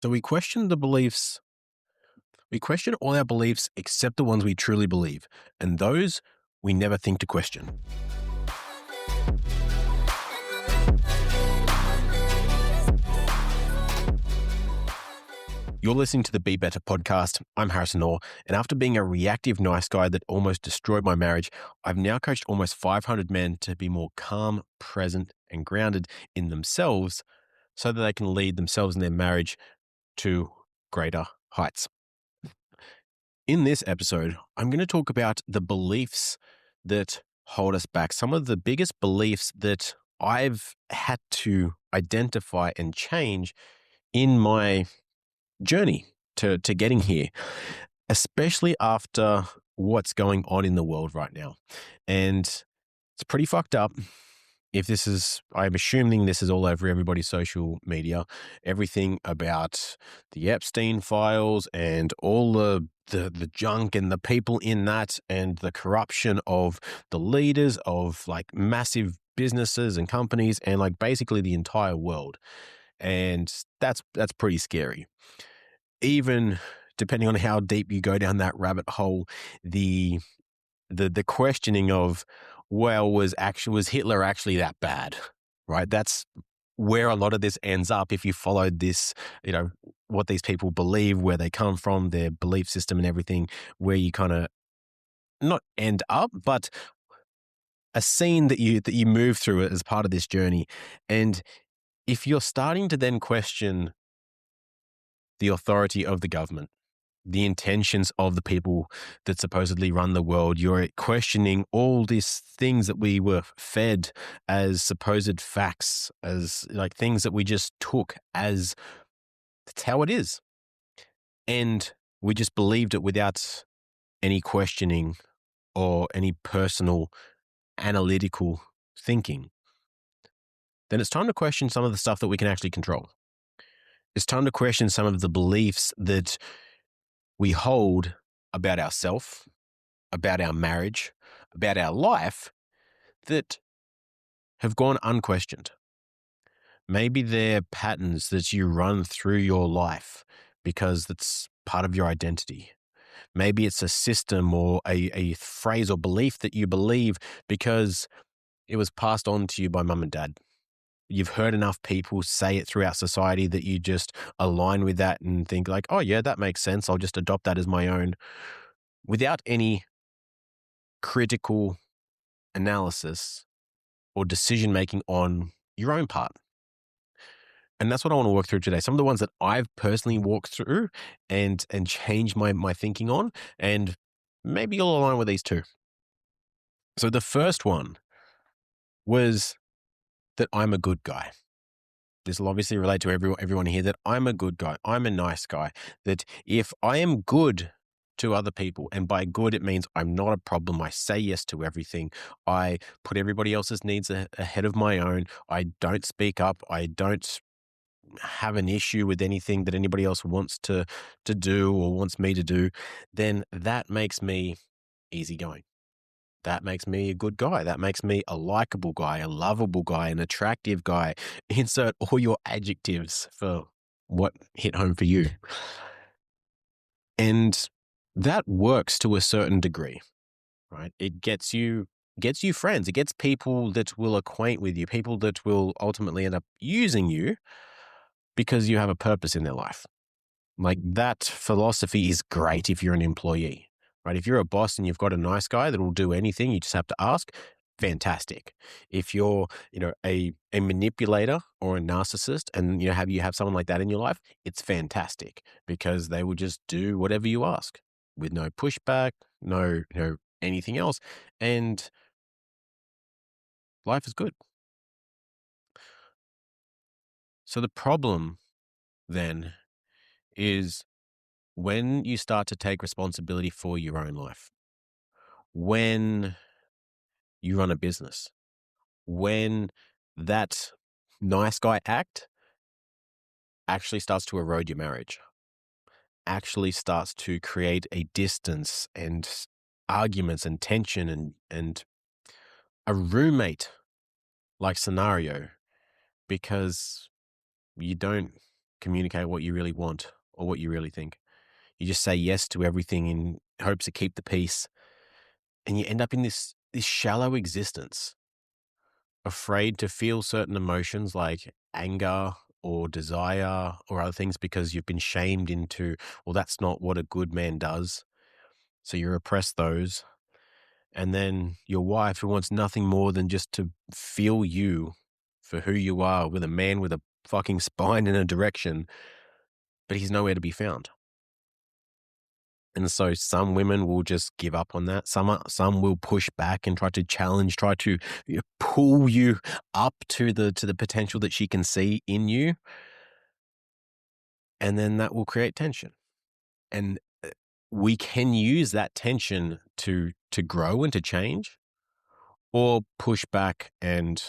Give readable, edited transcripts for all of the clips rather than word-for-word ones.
So we question all our beliefs except the ones we truly believe, and those we never think to question. You're listening to the Be Better podcast. I'm Harrison Orr, and after being a reactive nice guy that almost destroyed my marriage, I've now coached almost 500 men to be more calm, present, and grounded in themselves so that they can lead themselves and their marriage to greater heights. In this episode, I'm going to talk about the beliefs that hold us back, some of the biggest beliefs that I've had to identify and change in my journey to getting here, especially after what's going on in the world right now. And it's pretty fucked up. I'm assuming this is all over everybody's social media, everything about the Epstein files and all the junk and the people in that and the corruption of the leaders of like massive businesses and companies and like basically the entire world. And that's pretty scary. Even depending on how deep you go down that rabbit hole, the questioning of, well, was Hitler actually that bad? Right? That's where a lot of this ends up if you followed this, what these people believe, where they come from, their belief system and everything, where you kind of not end up, but a scene that you move through as part of this journey. And if you're starting to then question the authority of the government, the intentions of the people that supposedly run the world, you're questioning all these things that we were fed as supposed facts, as like things that we just took as that's how it is. And we just believed it without any questioning or any personal analytical thinking. Then it's time to question some of the stuff that we can actually control. It's time to question some of the beliefs that we hold about ourselves, about our marriage, about our life that have gone unquestioned. Maybe they're patterns that you run through your life because that's part of your identity. Maybe it's a system or a phrase or belief that you believe because it was passed on to you by mum and dad. You've heard enough people say it throughout society that you just align with that and think like, oh yeah, that makes sense. I'll just adopt that as my own without any critical analysis or decision-making on your own part. And that's what I want to work through today. Some of the ones that I've personally walked through and changed my thinking on, and maybe you'll align with these too. So the first one was that I'm a good guy. This will obviously relate to everyone here, that I'm a good guy. I'm a nice guy. That if I am good to other people, and by good, it means I'm not a problem. I say yes to everything. I put everybody else's needs ahead of my own. I don't speak up. I don't have an issue with anything that anybody else wants to do or wants me to do. Then that makes me easygoing. That makes me a good guy. That makes me a likable guy, a lovable guy, an attractive guy. Insert all your adjectives for what hit home for you. And that works to a certain degree, right? It gets you friends. It gets people that will acquaint with you, people that will ultimately end up using you because you have a purpose in their life. Like that philosophy is great if you're an employee. Right? If you're a boss and you've got a nice guy that will do anything, you just have to ask, fantastic. If you're, a manipulator or a narcissist and you have someone like that in your life, it's fantastic because they will just do whatever you ask with no pushback, no anything else. And life is good. So the problem then is when you start to take responsibility for your own life, when you run a business, when that nice guy act actually starts to erode your marriage, actually starts to create a distance and arguments and tension and a roommate like scenario because you don't communicate what you really want or what you really think. You just say yes to everything in hopes to keep the peace, and you end up in this shallow existence, afraid to feel certain emotions like anger or desire or other things because you've been shamed into, well, that's not what a good man does. So you repress those. And then your wife, who wants nothing more than just to feel you for who you are, with a man with a fucking spine in a direction, but he's nowhere to be found. And so some women will just give up on that. Some will push back and try to challenge, try to pull you up to the potential that she can see in you, and then that will create tension. And we can use that tension to grow and to change, or push back and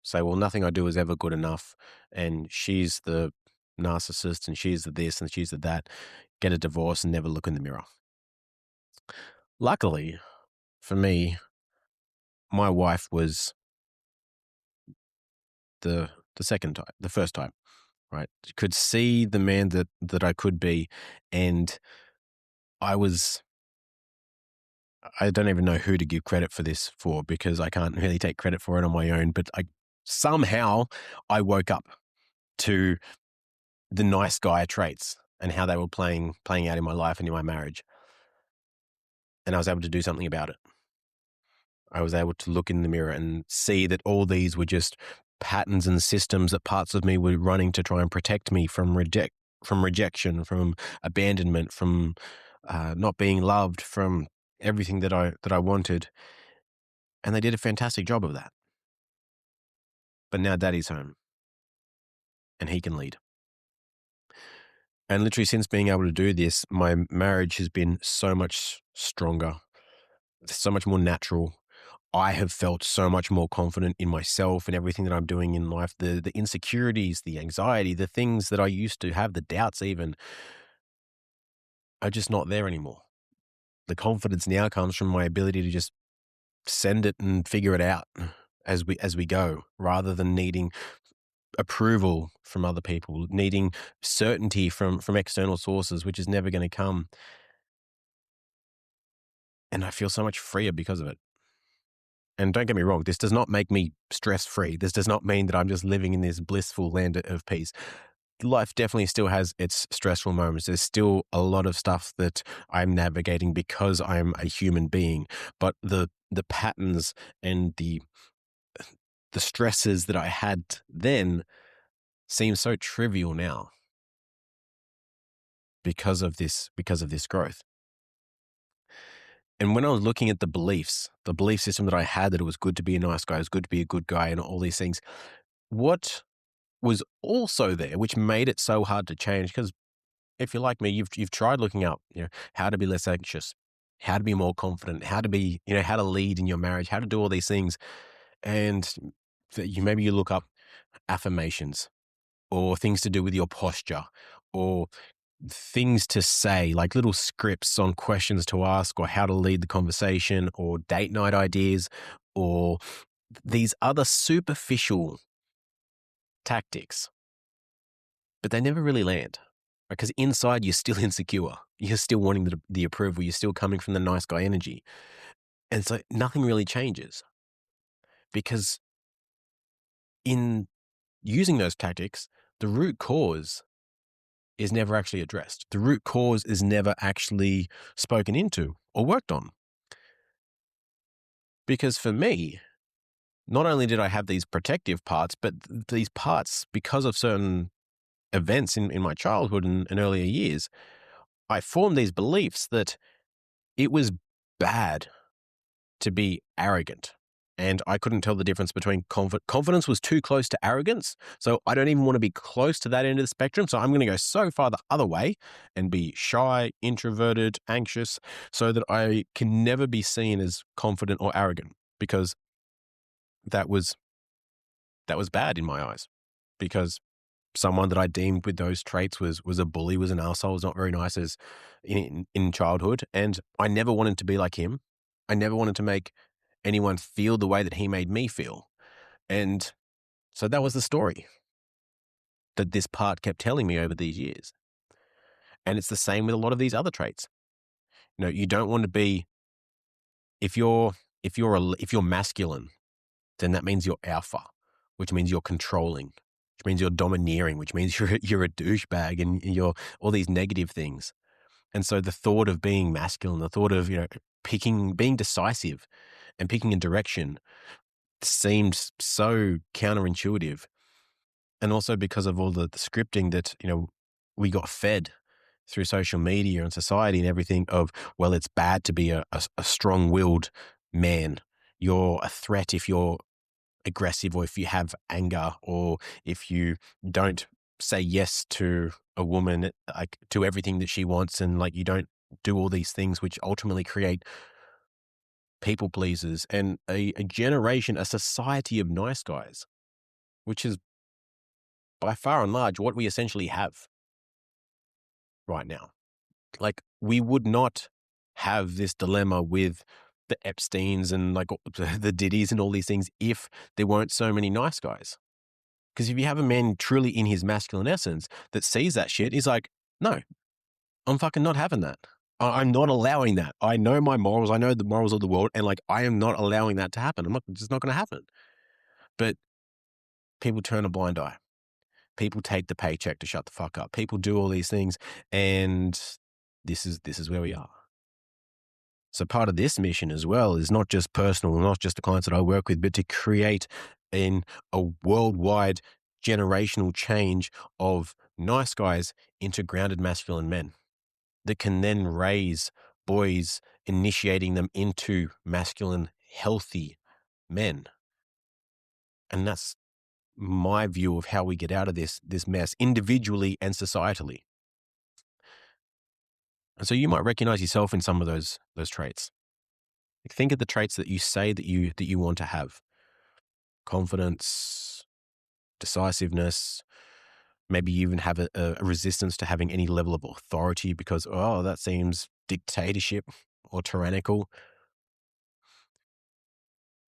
say, well, nothing I do is ever good enough, and she's the narcissist, and she's the this, and she's the that. Get a divorce and never look in the mirror. Luckily for me, my wife was the second type, the first type, right? Could see the man that I could be, and I was. I don't even know who to give credit for this for, because I can't really take credit for it on my own. But somehow I woke up to the nice guy traits and how they were playing out in my life and in my marriage, and I was able to do something about it. I was able to look in the mirror and see that all these were just patterns and systems that parts of me were running to try and protect me from rejection, from abandonment, from not being loved, from everything that I wanted. And they did a fantastic job of that. But now Daddy's home, and he can lead. And literally since being able to do this, my marriage has been so much stronger, so much more natural. I have felt so much more confident in myself and everything that I'm doing in life. The insecurities, the anxiety, the things that I used to have, the doubts even, are just not there anymore. The confidence now comes from my ability to just send it and figure it out as we go, rather than needing approval from other people, needing certainty from external sources, which is never going to come. And I feel so much freer because of it. And don't get me wrong, this does not make me stress-free. This does not mean that I'm just living in this blissful land of peace. Life definitely still has its stressful moments. There's still a lot of stuff that I'm navigating because I'm a human being. But the patterns and the stresses that I had then seem so trivial now because of this growth. And when I was looking at the belief system that I had, that it was good to be a nice guy, it was good to be a good guy, and all these things, what was also there, which made it so hard to change, because if you're like me, you've tried looking up, how to be less anxious, how to be more confident, how to be, how to lead in your marriage, how to do all these things. And maybe you look up affirmations, or things to do with your posture, or things to say, like little scripts on questions to ask, or how to lead the conversation, or date night ideas, or these other superficial tactics. But they never really land, because inside you're still insecure. You're still wanting the approval. You're still coming from the nice guy energy. And so nothing really changes, because in using those tactics, the root cause is never actually addressed. The root cause is never actually spoken into or worked on. Because for me, not only did I have these protective parts, but these parts, because of certain events in my childhood and earlier years, I formed these beliefs that it was bad to be arrogant. And I couldn't tell the difference between confidence was too close to arrogance. So I don't even want to be close to that end of the spectrum. So I'm going to go so far the other way and be shy, introverted, anxious, so that I can never be seen as confident or arrogant, because that was bad in my eyes. Because someone that I deemed with those traits was a bully, was an arsehole, was not very nice as in childhood. And I never wanted to be like him. I never wanted to make anyone feel the way that he made me feel. And so that was the story. that this part kept telling me over these years. And it's the same with a lot of these other traits. You don't want to be, if you're masculine, then that means you're alpha, which means you're controlling, which means you're domineering, which means you're a douchebag and you're all these negative things. And so the thought of being masculine, the thought of, being decisive and picking a direction seemed so counterintuitive. And also because of all the scripting that, we got fed through social media and society and everything of, well, it's bad to be a strong-willed man. You're a threat if you're aggressive or if you have anger or if you don't say yes to a woman, like to everything that she wants, and like you don't do all these things which ultimately create people pleasers and a generation, a society of nice guys, which is by far and large what we essentially have right now. Like, we would not have this dilemma with the Epsteins and like the Diddies and all these things if there weren't so many nice guys. Because if you have a man truly in his masculine essence that sees that shit, he's like, no, I'm fucking not having that. I'm not allowing that. I know my morals. I know the morals of the world. And like, I am not allowing that to happen. It's just not going to happen. But people turn a blind eye. People take the paycheck to shut the fuck up. People do all these things. And this is where we are. So part of this mission as well is not just personal, not just the clients that I work with, but to create a worldwide generational change of nice guys into grounded masculine men that can then raise boys, initiating them into masculine, healthy men. And that's my view of how we get out of this mess individually and societally. And so you might recognize yourself in some of those traits. Like, think of the traits that you say that you want to have: confidence, decisiveness. Maybe you even have a resistance to having any level of authority because, oh, that seems dictatorship or tyrannical.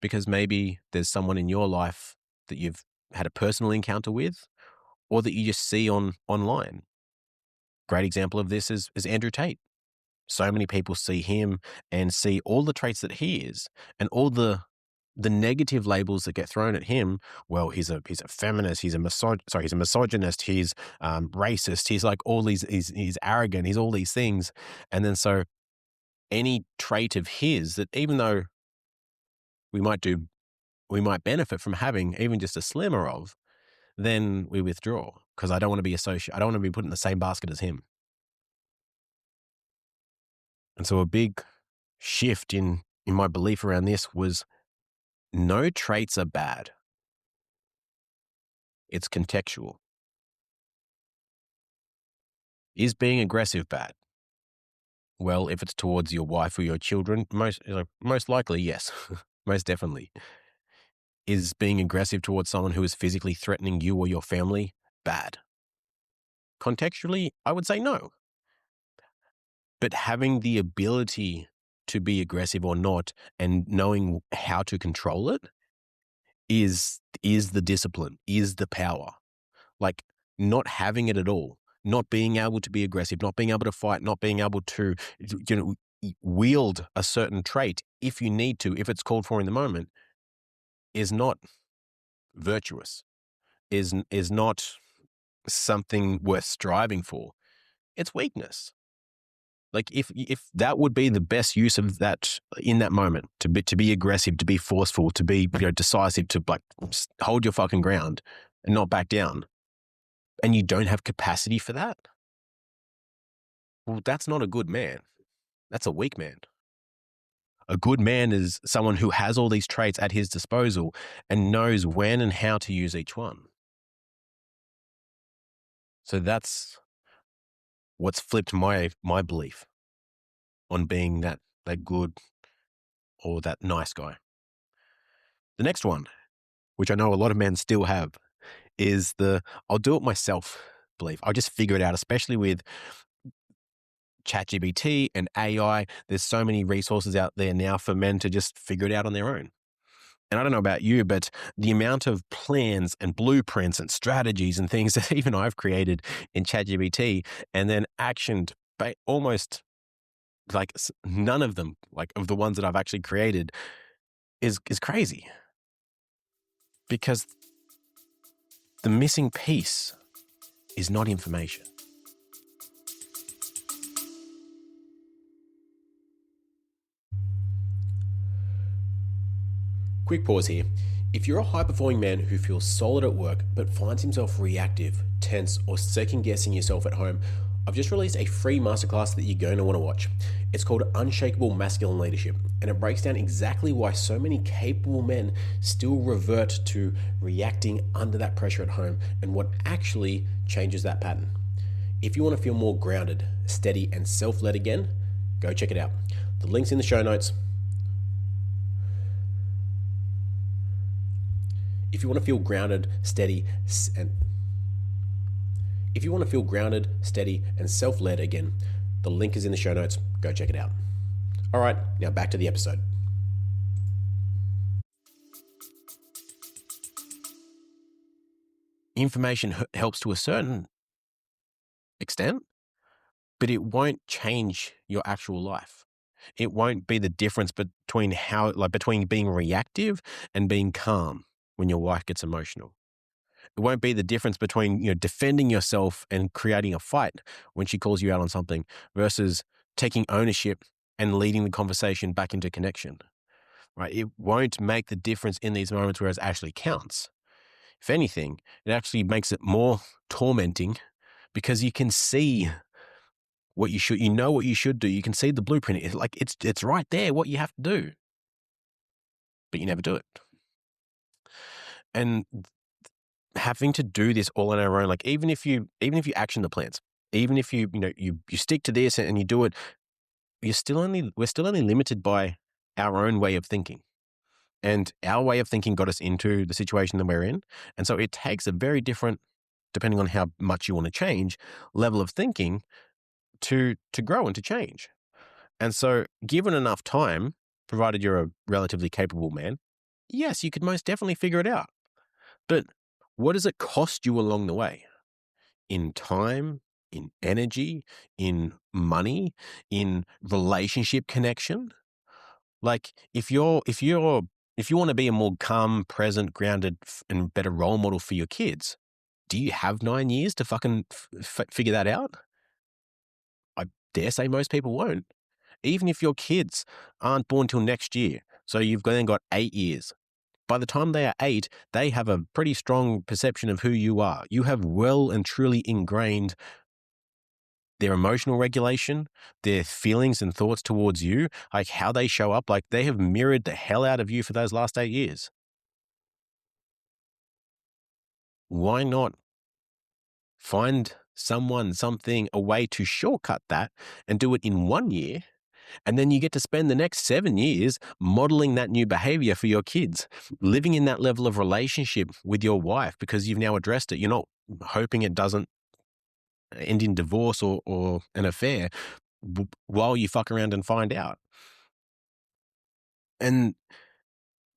Because maybe there's someone in your life that you've had a personal encounter with, or that you just see online. Great example of this is Andrew Tate. So many people see him and see all the traits that he is and all the negative labels that get thrown at him. Well, he's a feminist, he's a misogynist, he's racist, he's like all these, he's arrogant, he's all these things. And then so any trait of his that, even though we might benefit from having even just a slimmer of, then we withdraw because I don't want to be I don't want to be put in the same basket as him. And so a big shift in my belief around this was, no traits are bad. It's contextual. Is being aggressive bad? Well, if it's towards your wife or your children, most likely, yes. Most definitely. Is being aggressive towards someone who is physically threatening you or your family bad? Contextually, I would say no. But having the ability to be aggressive or not and knowing how to control it is the discipline, is the power. Like, not having it at all, not being able to be aggressive, not being able to fight, not being able to, wield a certain trait if you need to, if it's called for in the moment, is not virtuous, is not something worth striving for. It's weakness. Like, if that would be the best use of that in that moment, to be aggressive, to be forceful, to be decisive, to like hold your fucking ground and not back down, and you don't have capacity for that, well, that's not a good man. That's a weak man. A good man is someone who has all these traits at his disposal and knows when and how to use each one. So that's what's flipped my belief on being that good or that nice guy. The next one, which I know a lot of men still have, is the I'll do it myself belief. I'll just figure it out, especially with ChatGPT and AI. There's so many resources out there now for men to just figure it out on their own. And I don't know about you, but the amount of plans and blueprints and strategies and things that even I've created in ChatGPT and then actioned by almost like none of them, like of the ones that I've actually created, is crazy. Because the missing piece is not information. Quick pause here. If you're a high-performing man who feels solid at work but finds himself reactive, tense, or second-guessing yourself at home, I've just released a free masterclass that you're going to want to watch. It's called Unshakable Masculine Leadership, and it breaks down exactly why so many capable men still revert to reacting under that pressure at home and what actually changes that pattern. If you want to feel more grounded, steady, and self-led again, go check it out. The link's in the show notes. If you want to feel grounded, steady, and self-led again, the link is in the show notes. Go check it out. All right, now back to the episode. Information helps to a certain extent, but it won't change your actual life. It won't be the difference between between being reactive and being calm when your wife gets emotional. It won't be the difference between, defending yourself and creating a fight when she calls you out on something versus taking ownership and leading the conversation back into connection, right? It won't make the difference in these moments where it actually counts. If anything, it actually makes it more tormenting because you can see what you should, what you should do. You can see the blueprint. It's right there, what you have to do, but you never do it. And having to do this all on our own, like even if you action the plans, even if you stick to this and you do it, we're still only limited by our own way of thinking. And our way of thinking got us into the situation that we're in. And so it takes a very different, depending on how much you want to change, level of thinking to grow and to change. And so given enough time, provided you're a relatively capable man, yes, you could most definitely figure it out. But what does it cost you along the way? In time, in energy, in money, in relationship connection? Like if you want to be a more calm, present, grounded, and better role model for your kids, do you have 9 years to fucking figure that out? I dare say most people won't. Even if your kids aren't born till next year, so you've then got 8 years. By the time they are 8, they have a pretty strong perception of who you are. You have well and truly ingrained their emotional regulation, their feelings and thoughts towards you, like how they show up, like they have mirrored the hell out of you for those last 8 years. Why not find someone, something, a way to shortcut that and do it in 1 year? And then you get to spend the next 7 years modeling that new behavior for your kids, living in that level of relationship with your wife because you've now addressed it. You're not hoping it doesn't end in divorce or an affair while you fuck around and find out. And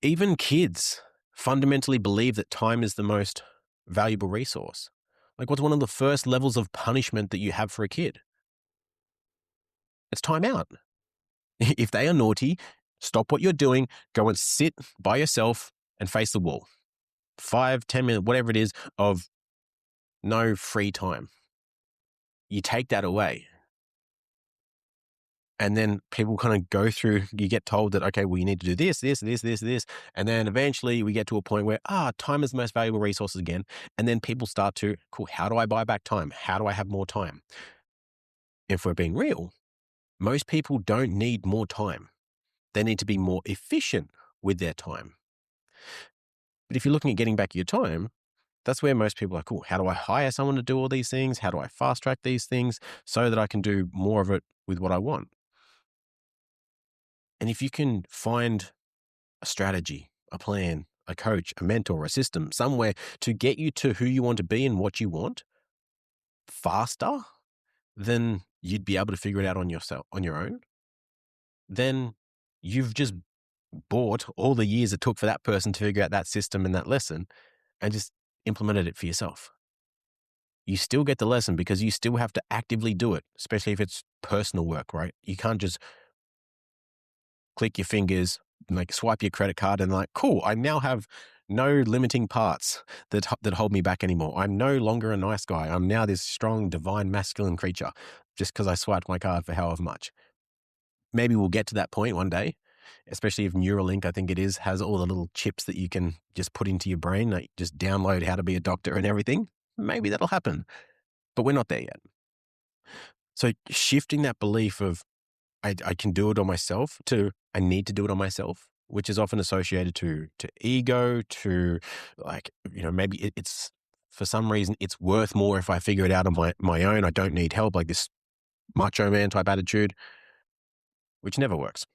even kids fundamentally believe that time is the most valuable resource. Like, what's one of the first levels of punishment that you have for a kid? It's time out. If they are naughty, stop what you're doing, go and sit by yourself and face the wall. 5, 10 minutes, whatever it is, of no free time. You take that away. And then people kind of go through, you get told that, okay, well, you need to do this. And then eventually we get to a point where, time is the most valuable resource again. And then people start to, cool, how do I buy back time? How do I have more time? If we're being real, most people don't need more time. They need to be more efficient with their time. But if you're looking at getting back your time, that's where most people are, cool, how do I hire someone to do all these things? How do I fast track these things so that I can do more of it with what I want? And if you can find a strategy, a plan, a coach, a mentor, a system, somewhere to get you to who you want to be and what you want faster than you'd be able to figure it out on your own, then you've just bought all the years it took for that person to figure out that system and that lesson and just implemented it for yourself. You still get the lesson because you still have to actively do it, especially if it's personal work, right? You can't just click your fingers, like swipe your credit card and like, cool, I now have no limiting parts that hold me back anymore. I'm no longer a nice guy. I'm now this strong, divine, masculine creature just because I swiped my card for however much. Maybe we'll get to that point one day, especially if Neuralink, I think it is, has all the little chips that you can just put into your brain, like just download how to be a doctor and everything. Maybe that'll happen, but we're not there yet. So shifting that belief of I can do it on myself to I need to do it on myself, which is often associated to ego, to like, maybe it's for some reason it's worth more if I figure it out on my own. I don't need help, like this macho man type attitude, which never works.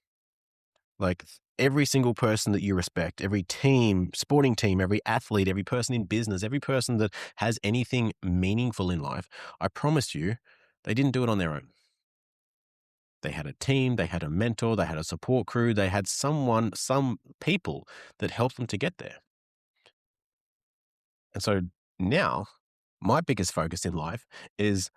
Like every single person that you respect, every team, sporting team, every athlete, every person in business, every person that has anything meaningful in life, I promise you, they didn't do it on their own. They had a team, they had a mentor, they had a support crew, they had some people that helped them to get there. And so now my biggest focus in life is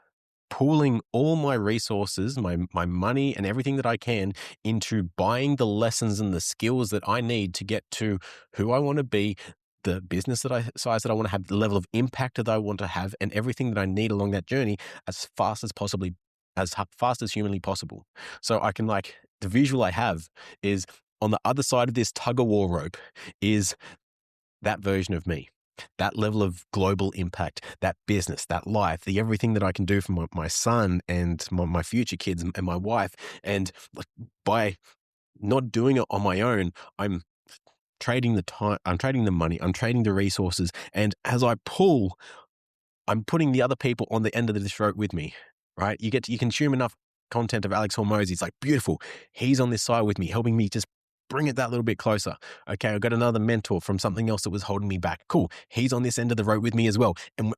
pooling all my resources, my money and everything that I can into buying the lessons and the skills that I need to get to who I want to be, the business size that I want to have, the level of impact that I want to have, and everything that I need along that journey as fast as humanly possible. So I can the visual I have is on the other side of this tug of war rope is that version of me. That level of global impact, that business, that life, the everything that I can do for my son and my future kids and my wife. And by not doing it on my own, I'm trading the time, I'm trading the money, I'm trading the resources. And as I pull, I'm putting the other people on the end of this rope with me, right? You consume enough content of Alex Hormozi. It's like, beautiful. He's on this side with me, helping me just bring it that little bit closer. Okay, I've got another mentor from something else that was holding me back. Cool. He's on this end of the rope with me as well. And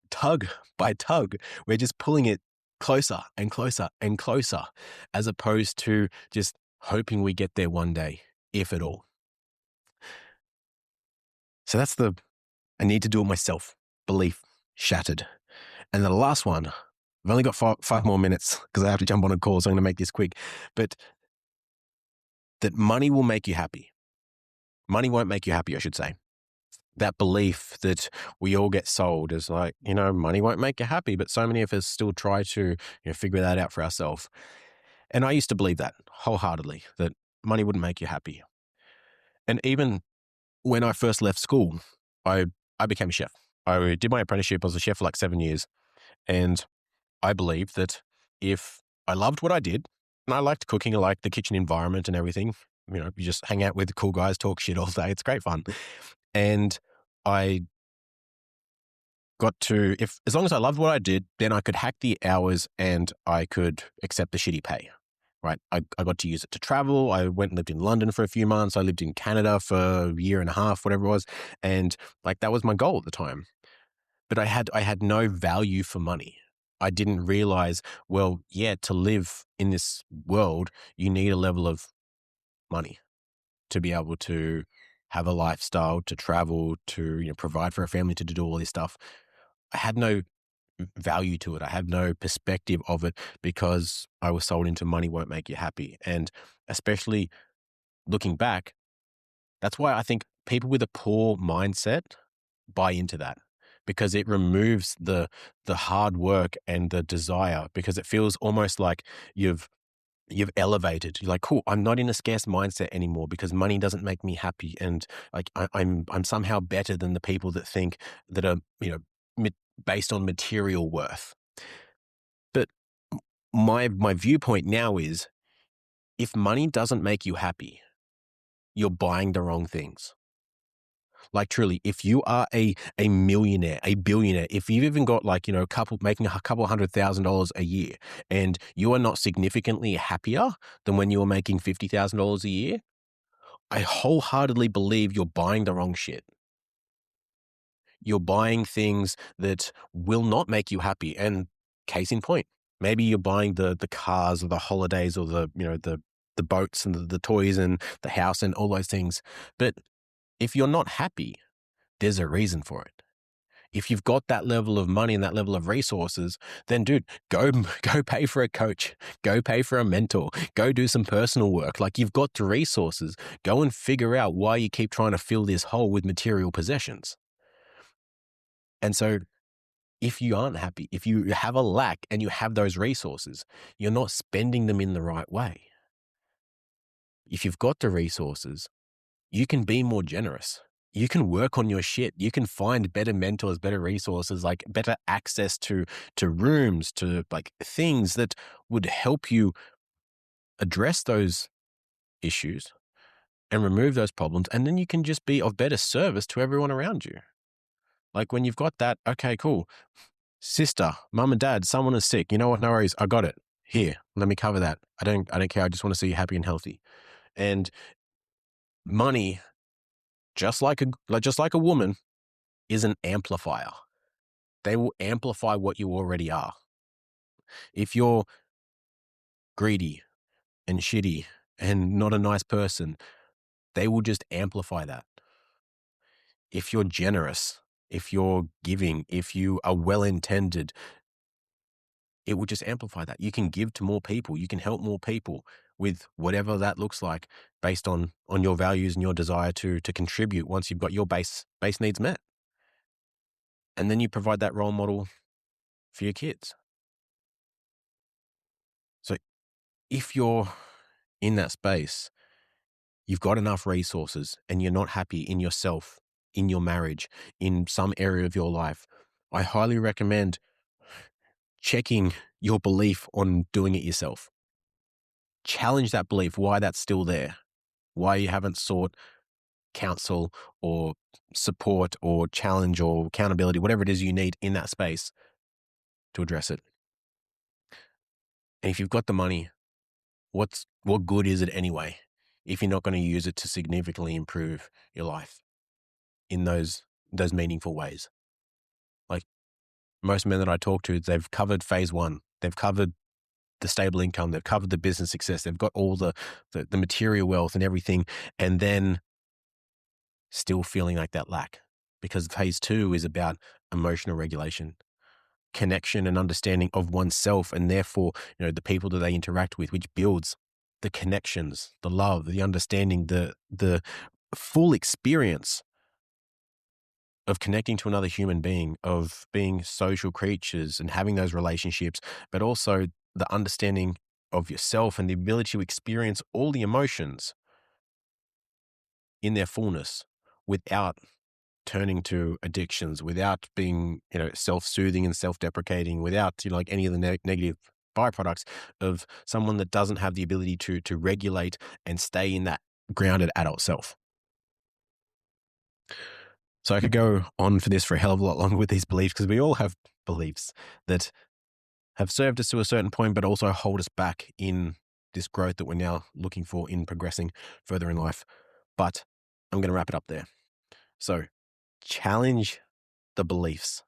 tug by tug, we're just pulling it closer and closer and closer, as opposed to just hoping we get there one day, if at all. So that's I need to do it myself belief shattered. And the last one, I've only got five more minutes because I have to jump on a call, so I'm going to make this quick. But that money will make you happy. Money won't make you happy, I should say. That belief that we all get sold is like, money won't make you happy, but so many of us still try to figure that out for ourselves. And I used to believe that wholeheartedly, that money wouldn't make you happy. And even when I first left school, I became a chef. I did my apprenticeship. I was a chef for like 7 years. And I believed that if I loved what I did, and I liked cooking, I liked the kitchen environment and everything, you just hang out with the cool guys, talk shit all day. It's great fun. And I got to, as long as I loved what I did, then I could hack the hours and I could accept the shitty pay, right? I got to use it to travel. I went and lived in London for a few months. I lived in Canada for a year and a half, whatever it was. And that was my goal at the time. But I had no value for money. I didn't realize, to live in this world, you need a level of money to be able to have a lifestyle, to travel, to provide for a family, to do all this stuff. I had no value to it. I had no perspective of it because I was sold into money won't make you happy. And especially looking back, that's why I think people with a poor mindset buy into that, because it removes the hard work and the desire, because it feels almost like you've elevated. You're like, cool, I'm not in a scarce mindset anymore because money doesn't make me happy. And I'm somehow better than the people that think that are, based on material worth. But my viewpoint now is, if money doesn't make you happy, you're buying the wrong things. Like truly, if you are a millionaire, a billionaire, if you've even got making a couple $100,000 a year, and you are not significantly happier than when you were making $50,000 a year, I wholeheartedly believe you're buying the wrong shit. You're buying things that will not make you happy. And case in point, maybe you're buying the cars or the holidays or the the boats and the toys and the house and all those things. But if you're not happy, there's a reason for it. If you've got that level of money and that level of resources, then dude, go pay for a coach, go pay for a mentor, go do some personal work. Like, you've got the resources. Go and figure out why you keep trying to fill this hole with material possessions. And so if you aren't happy, if you have a lack and you have those resources, you're not spending them in the right way. If you've got the resources, you can be more generous. You can work on your shit. You can find better mentors, better resources, like better access to rooms, to like things that would help you address those issues and remove those problems. And then you can just be of better service to everyone around you. Like, when you've got that, okay, cool. Sister, mum and dad, someone is sick. You know what? No worries. I got it. Here, let me cover that. I don't care. I just want to see you happy and healthy. And money, just like a woman, is an amplifier. They will amplify what you already are. If you're greedy and shitty and not a nice person, they will just amplify that. If you're generous, if you're giving, if you are well-intended, it will just amplify that. You can give to more people. You can help more people with whatever that looks like, based on your values and your desire to contribute once you've got your base needs met. And then you provide that role model for your kids. So if you're in that space, you've got enough resources and you're not happy in yourself, in your marriage, in some area of your life, I highly recommend checking your belief on doing it yourself. Challenge that belief, why that's still there, why you haven't sought counsel or support or challenge or accountability, whatever it is you need in that space to address it. And if you've got the money, what good is it anyway if you're not going to use it to significantly improve your life in those meaningful ways? Like, most men that I talk to, they've covered phase one. They've covered the stable income. They've covered the business success. They've got all the material wealth and everything. And then still feeling like that lack, because phase two is about emotional regulation, connection and understanding of oneself, and therefore, the people that they interact with, which builds the connections, the love, the understanding, the full experience of connecting to another human being, of being social creatures and having those relationships, but also the understanding of yourself and the ability to experience all the emotions in their fullness without turning to addictions, without being, self-soothing and self-deprecating, without, like any of the negative byproducts of someone that doesn't have the ability to regulate and stay in that grounded adult self. So I could go on for this for a hell of a lot longer with these beliefs, because we all have beliefs that have served us to a certain point, but also hold us back in this growth that we're now looking for in progressing further in life. But I'm going to wrap it up there. So challenge the beliefs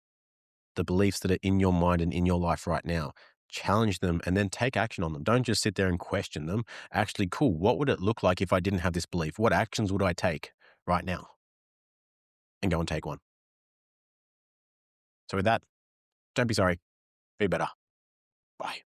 that are in your mind and in your life right now. Challenge them and then take action on them. Don't just sit there and question them. Actually, cool, what would it look like if I didn't have this belief? What actions would I take right now? And go and take one. So with that, don't be sorry. Be better. Bye.